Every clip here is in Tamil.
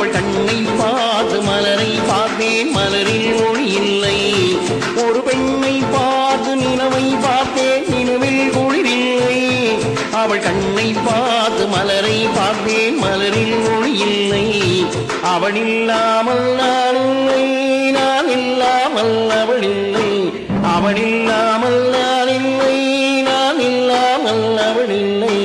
அவள் கண்ணை பார்த்து மலரை பார்த்தேன், மலரில் ஒளி இல்லை. ஒரு பெண்ணை பார்த்து நிலவை பார்த்தேன், நிலவில் குளிரில்லை. அவள் கண்ணை பார்த்து மலரை பார்த்தேன், மலரில் ஒளி இல்லை. அவள் இல்லாமல் நான் இல்லை, நான் இல்லாமல் அவள் இல்லை. அவள் இல்லாமல் நான் இல்லை, நான் இல்லாமல் அவள் இல்லை.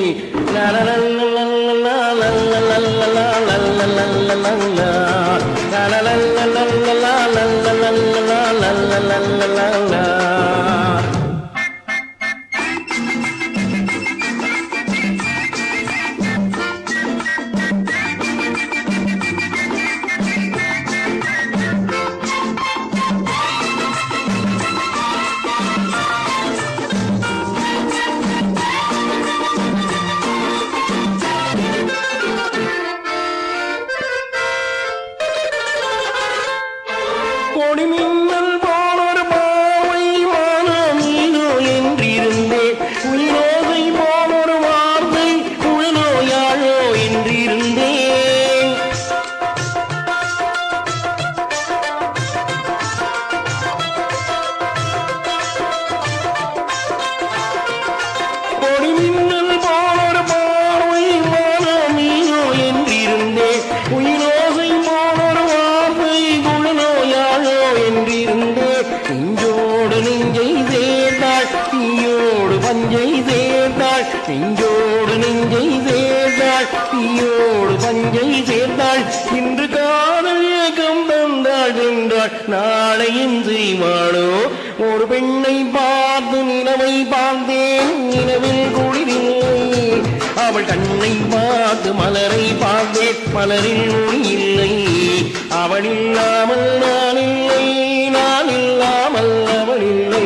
கொடிமின்னல் போனொரு பாவை மானோ மீனோ என்றிருந்தேன், உயிரோகை போனொரு வார்த்தை குழலோ யாழோ என்றிருந்தேன். கொடிமின்னல் போனொரு பாவை மானோ மீனோ என்றிருந்தேன், உயிரோகை போனொரு வார்த்தை குழலோ யாழோ என்றிருந்தே. நெஞ்சோடு நெஞ்சை சேர்ந்தாள், தீயோடு பஞ்சை சேர்ந்தாள். நெஞ்சோடு நெஞ்சை சேர்ந்தாள், தீயோடு பஞ்சை சேர்ந்தாள். இன்று காதல் ஏகம் தந்தாள் என்றாள், நாளையும் செய்வாளோ. ஒரு பெண்ணை பார்த்து நிலவை பார்த்தேன், நிலவில் குளிரில்லை. அவள் கண்ணை பார்த்து மலரை பார்த்தேன், மலரில் ஒளி இல்லை. அவள் இல்லாமல் நான் இல்லை, நான் இல்லாமல் அவள் இல்லை.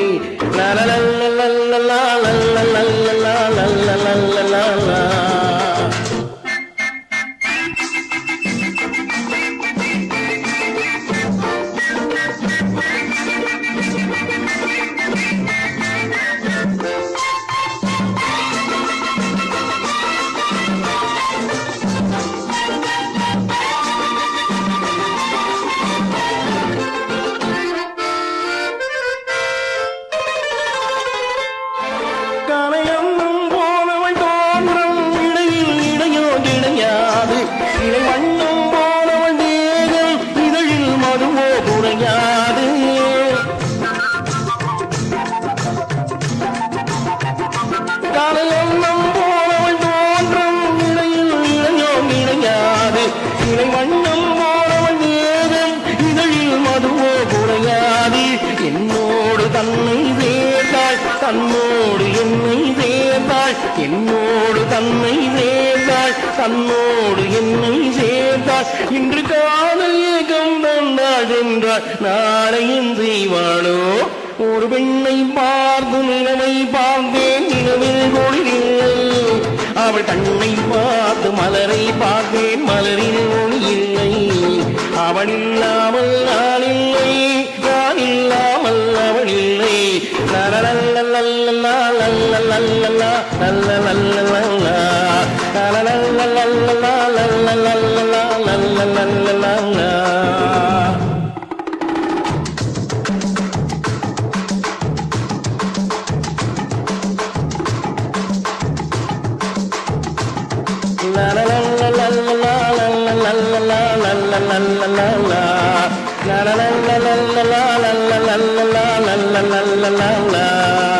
கலையன்னும் போனவள் தோன்றும் இடையில் இடையோ கிடையாது. இலை வண்ணம் போனவள் தேகம் இதழில் மதுவோ குறையாது. கலையன்னும் போனவள் தோன்றும் இடையில் இடையோ கிடையாது. இலை வண்ணம் போனவள் தேகம் இதழில் மதுவோ குறையாது. என்னோடு தன்னை சேர்ந்தாள், தன்னோடு என்னை சேர்ந்தாள். என்னோடு தன்னை சேர்ந்தாள், தன்னோடு என்னை சேர்ந்தாள். இன்று காதல் ஏகம் தந்தாள் என்றாள், நாளையும் செய்வாளோ. ஒரு பெண்ணை பார்த்து நிலவை பார்த்தேன், நிலவில் குளிரில்லை. அவள் கண்ணை பார்த்து மலரை பார்த்தேன், மலரில் ஒளி இல்லை. அவள் இல்லாமல் நான் இல்லை, நான் இல்லாமல் அவள் இல்லை. la la la la la la la la la la la la la la la la